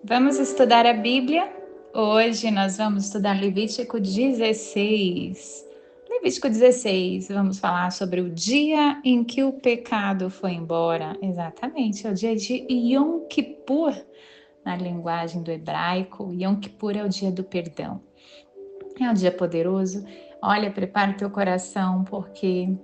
Vamos estudar a Bíblia? Hoje nós vamos estudar Levítico 16. Levítico 16, vamos falar sobre o dia em que o pecado foi embora. Exatamente, é o dia de Yom Kippur, na linguagem do hebraico. Yom Kippur é o dia do perdão. É um dia poderoso. Olha, prepara o teu coração, porque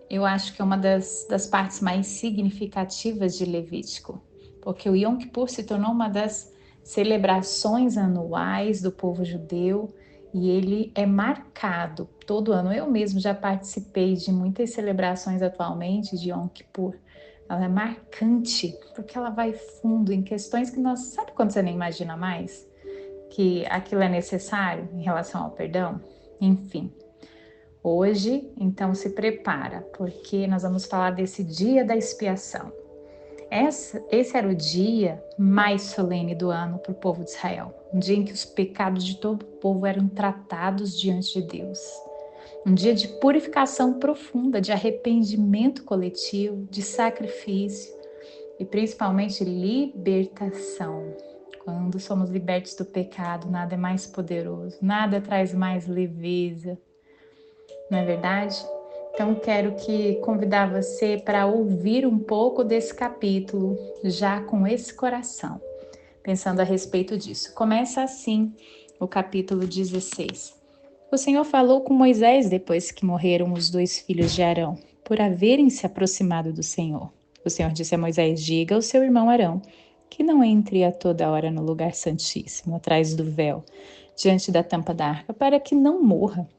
eu acho que é uma das partes mais significativas de Levítico, porque o Yom Kippur se tornou uma das celebrações anuais do povo judeu e ele é marcado todo ano. Eu mesmo já participei de muitas celebrações atualmente de Yom Kippur. Ela é marcante porque ela vai fundo em questões que nós, sabe quando você nem imagina mais que aquilo é necessário em relação ao perdão? Enfim, hoje, então, se prepara, porque nós vamos falar desse dia da expiação. Esse era o dia mais solene do ano para o povo de Israel, um dia em que os pecados de todo o povo eram tratados diante de Deus. Um dia de purificação profunda, de arrependimento coletivo, de sacrifício e principalmente libertação. Quando somos libertos do pecado, nada é mais poderoso, nada traz mais leveza, não é verdade? Então quero convidar você para ouvir um pouco desse capítulo, já com esse coração, pensando a respeito disso. Começa assim o capítulo 16. O Senhor falou com Moisés depois que morreram os dois filhos de Arão, por haverem se aproximado do Senhor. O Senhor disse a Moisés: diga ao seu irmão Arão que não entre a toda hora no lugar santíssimo, atrás do véu, diante da tampa da arca, para que não morra,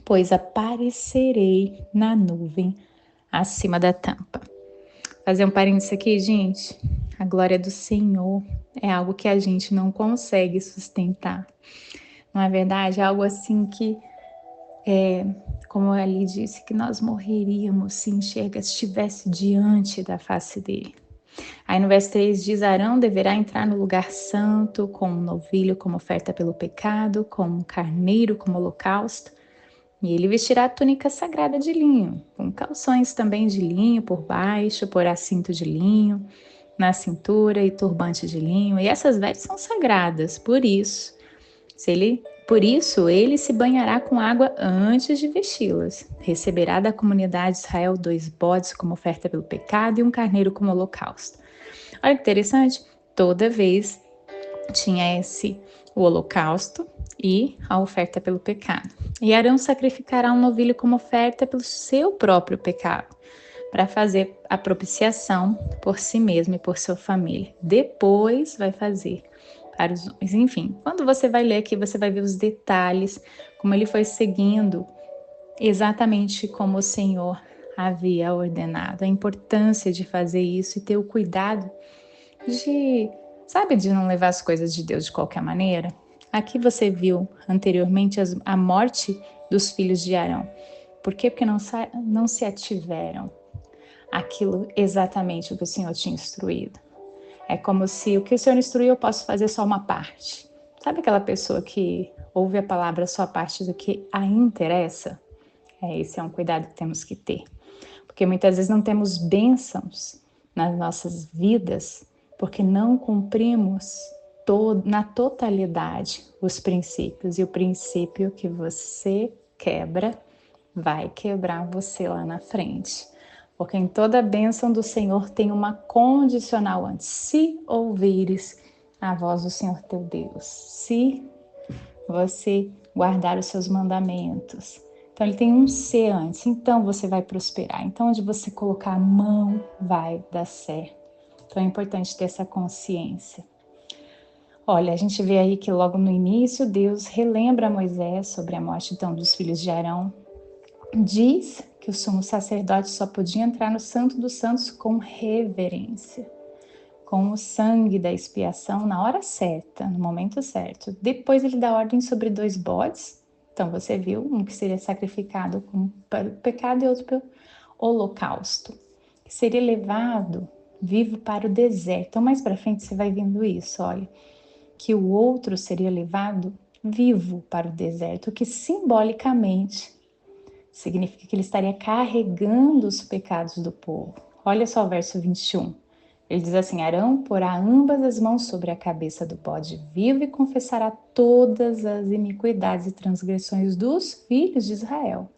pois aparecerei na nuvem acima da tampa. Fazer um parênteses aqui, gente. A glória do Senhor é algo que a gente não consegue sustentar. Não é verdade? É algo assim que, como ali disse, que nós morreríamos se enxerga estivesse diante da face dele. Aí no verso 3 diz: Arão deverá entrar no lugar santo com um novilho como oferta pelo pecado, com um carneiro como holocausto. E ele vestirá a túnica sagrada de linho, com calções também de linho por baixo, porá cinto de linho na cintura e turbante de linho. E essas vestes são sagradas, por isso ele se banhará com água antes de vesti-las. Receberá da comunidade de Israel 2 bodes como oferta pelo pecado e um carneiro como holocausto. Olha que interessante, toda vez tinha o holocausto e a oferta pelo pecado. E Arão sacrificará um novilho como oferta pelo seu próprio pecado, para fazer a propiciação por si mesmo e por sua família. Depois vai fazer para os homens. Enfim, quando você vai ler aqui, você vai ver os detalhes, como ele foi seguindo exatamente como o Senhor havia ordenado, a importância de fazer isso e ter o cuidado de não levar as coisas de Deus de qualquer maneira. Aqui você viu anteriormente a morte dos filhos de Arão. Por quê? Porque não se ativeram aquilo exatamente o que o Senhor tinha instruído. É como se o que o Senhor instruiu eu posso fazer só uma parte. Sabe aquela pessoa que ouve a palavra só a parte do que a interessa? Esse é um cuidado que temos que ter. Porque muitas vezes não temos bênçãos nas nossas vidas porque não cumprimos na totalidade os princípios. E o princípio que você quebra vai quebrar você lá na frente. Porque em toda bênção do Senhor tem uma condicional antes. Se ouvires a voz do Senhor teu Deus, se você guardar os seus mandamentos. Então ele tem um se antes, então você vai prosperar. Então onde você colocar a mão vai dar certo. Então é importante ter essa consciência. Olha, a gente vê aí que logo no início Deus relembra Moisés sobre a morte então dos filhos de Arão. Diz que o sumo sacerdote só podia entrar no Santo dos Santos com reverência, com o sangue da expiação na hora certa, no momento certo. Depois ele dá ordem sobre 2 bodes. Então você viu, um que seria sacrificado para o pecado e outro pelo holocausto, que seria levado vivo para o deserto. Então mais para frente você vai vendo isso, olha, que o outro seria levado vivo para o deserto, o que simbolicamente significa que ele estaria carregando os pecados do povo. Olha só o verso 21. Ele diz assim: Arão porá ambas as mãos sobre a cabeça do bode vivo e confessará todas as iniquidades e transgressões dos filhos de Israel,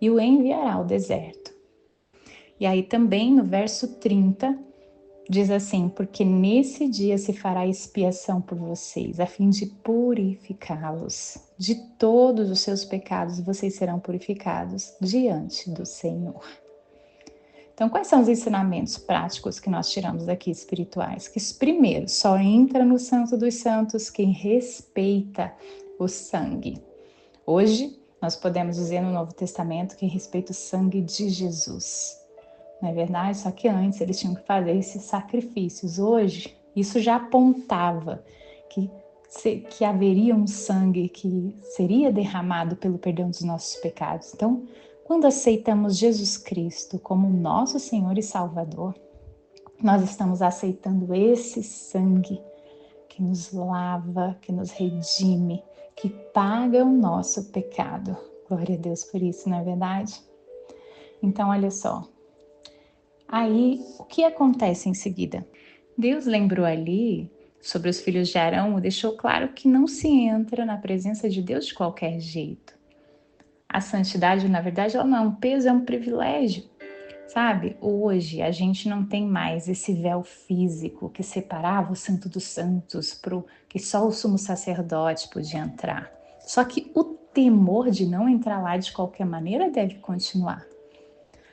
e o enviará ao deserto. E aí também no verso 30, diz assim: porque nesse dia se fará expiação por vocês, a fim de purificá-los. De todos os seus pecados vocês serão purificados diante do Senhor. Então, quais são os ensinamentos práticos que nós tiramos daqui espirituais? Que, primeiro, só entra no Santo dos Santos quem respeita o sangue. Hoje, nós podemos dizer no Novo Testamento que respeita o sangue de Jesus. Não é verdade? Só que antes eles tinham que fazer esses sacrifícios. Hoje, isso já apontava que haveria um sangue que seria derramado pelo perdão dos nossos pecados. Então, quando aceitamos Jesus Cristo como nosso Senhor e Salvador, nós estamos aceitando esse sangue que nos lava, que nos redime, que paga o nosso pecado. Glória a Deus por isso, não é verdade? Então, olha só. Aí, o que acontece em seguida? Deus lembrou ali sobre os filhos de Arão, deixou claro que não se entra na presença de Deus de qualquer jeito. A santidade, na verdade, ela não é um peso, é um privilégio. Sabe, hoje a gente não tem mais esse véu físico que separava o Santo dos Santos, que só o sumo sacerdote podia entrar. Só que o temor de não entrar lá de qualquer maneira deve continuar.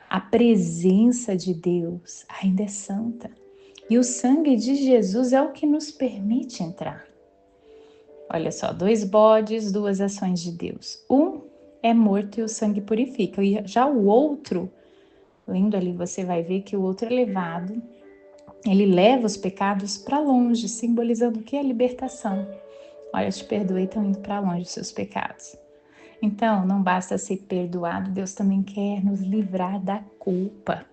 A presença de Deus ainda é santa. E o sangue de Jesus é o que nos permite entrar. Olha só, 2 bodes, 2 ações de Deus. Um é morto e o sangue purifica. E já o outro, lendo ali, você vai ver que o outro é levado. Ele leva os pecados para longe, simbolizando o que é a libertação. Olha, eu te perdoei, estão indo para longe os seus pecados. Então, não basta ser perdoado, Deus também quer nos livrar da culpa.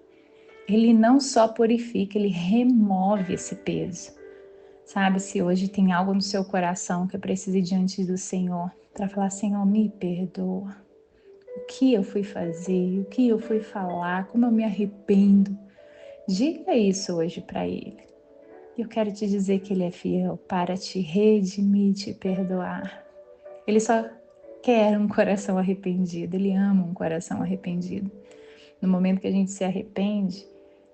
Ele não só purifica, ele remove esse peso. Sabe, se hoje tem algo no seu coração que eu preciso ir diante do Senhor, para falar: Senhor, me perdoa. O que eu fui fazer, o que eu fui falar, como eu me arrependo. Diga isso hoje para Ele. Eu quero te dizer que Ele é fiel para te redimir, te perdoar. Ele só quer um coração arrependido, Ele ama um coração arrependido. No momento que a gente se arrepende,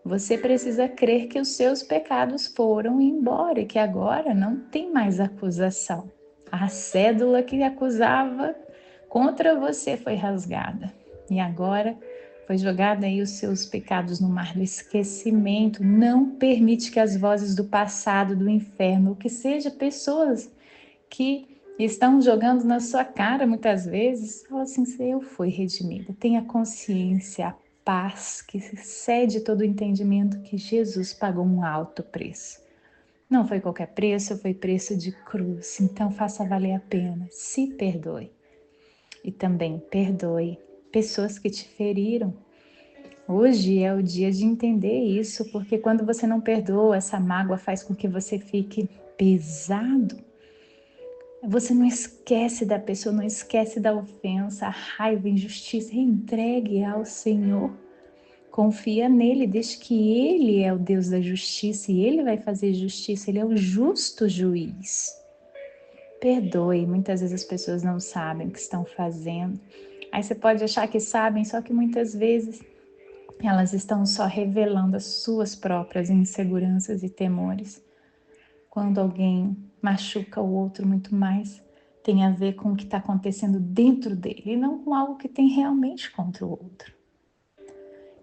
você precisa crer que os seus pecados foram embora e que agora não tem mais acusação. A cédula que acusava contra você foi rasgada e agora foi jogada aí os seus pecados no mar do esquecimento. Não permite que as vozes do passado, do inferno, ou que seja pessoas que estão jogando na sua cara muitas vezes, fala assim: eu fui redimida. Tenha consciência, a paz que excede todo o entendimento, que Jesus pagou um alto preço. Não foi qualquer preço, foi preço de cruz. Então faça valer a pena. Se perdoe. E também perdoe pessoas que te feriram. Hoje é o dia de entender isso, porque quando você não perdoa, essa mágoa faz com que você fique pesado. Você não esquece da pessoa, não esquece da ofensa, a raiva, a injustiça. Entregue ao Senhor. Confia nele, deixe que Ele é o Deus da justiça e Ele vai fazer justiça. Ele é o justo juiz. Perdoe, muitas vezes as pessoas não sabem o que estão fazendo. Aí você pode achar que sabem, só que muitas vezes elas estão só revelando as suas próprias inseguranças e temores. Quando alguém machuca o outro muito mais, tem a ver com o que está acontecendo dentro dele e não com algo que tem realmente contra o outro.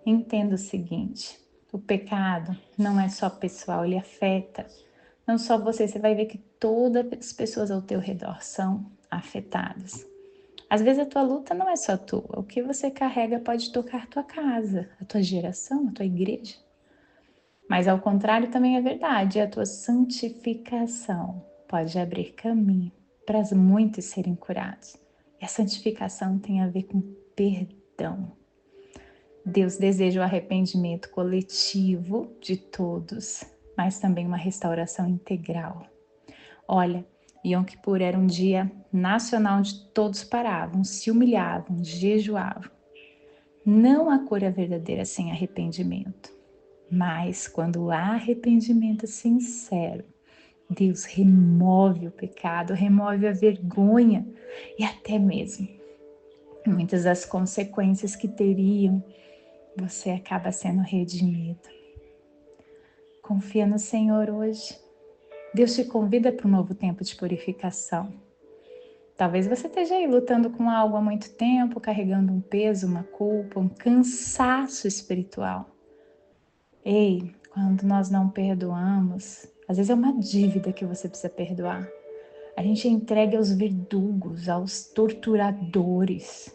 Entenda o seguinte: o pecado não é só pessoal, ele afeta não só você. Você vai ver que todas as pessoas ao teu redor são afetadas. Às vezes a tua luta não é só tua, o que você carrega pode tocar a tua casa, a tua geração, a tua igreja. Mas ao contrário também é verdade, a tua santificação pode abrir caminho para muitos serem curados. E a santificação tem a ver com perdão. Deus deseja o arrependimento coletivo de todos, mas também uma restauração integral. Olha, Yom Kippur era um dia nacional onde todos paravam, se humilhavam, jejuavam. Não há cura verdadeira sem arrependimento. Mas quando há arrependimento sincero, Deus remove o pecado, remove a vergonha e até mesmo muitas das consequências que teriam, você acaba sendo redimido. Confia no Senhor hoje. Deus te convida para um novo tempo de purificação. Talvez você esteja aí lutando com algo há muito tempo, carregando um peso, uma culpa, um cansaço espiritual. Ei, quando nós não perdoamos, às vezes é uma dívida que você precisa perdoar. A gente é entregue aos verdugos, aos torturadores.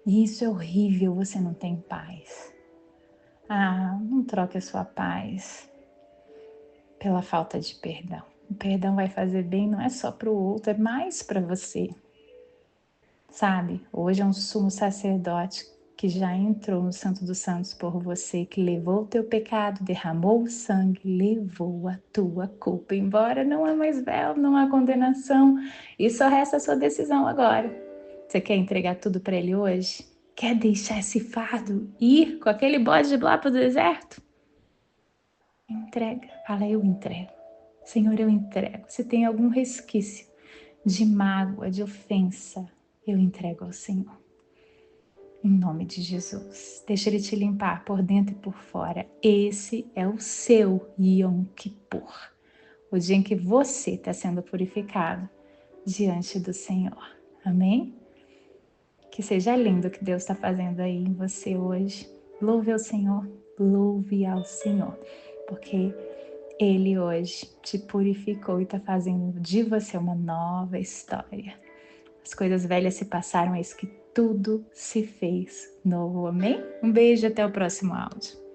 E isso é horrível, você não tem paz. Não troque a sua paz pela falta de perdão. O perdão vai fazer bem, não é só para o outro, é mais para você. Sabe, hoje é um sumo sacerdote que já entrou no Santo dos Santos por você, que levou o teu pecado, derramou o sangue, levou a tua culpa embora. Não há mais véu, não há condenação. E só resta a sua decisão agora. Você quer entregar tudo para ele hoje? Quer deixar esse fardo ir com aquele bode lá para o deserto? Entrega. Fala, eu entrego. Senhor, eu entrego. Se tem algum resquício de mágoa, de ofensa, eu entrego ao Senhor. Em nome de Jesus. Deixa Ele te limpar por dentro e por fora. Esse é o seu Yom Kippur. O dia em que você está sendo purificado diante do Senhor. Amém? Que seja lindo o que Deus está fazendo aí em você hoje. Louve ao Senhor. Louve ao Senhor. Porque Ele hoje te purificou e está fazendo de você uma nova história. As coisas velhas se passaram, eis que tudo se fez novo. Amém? Um beijo, até o próximo áudio.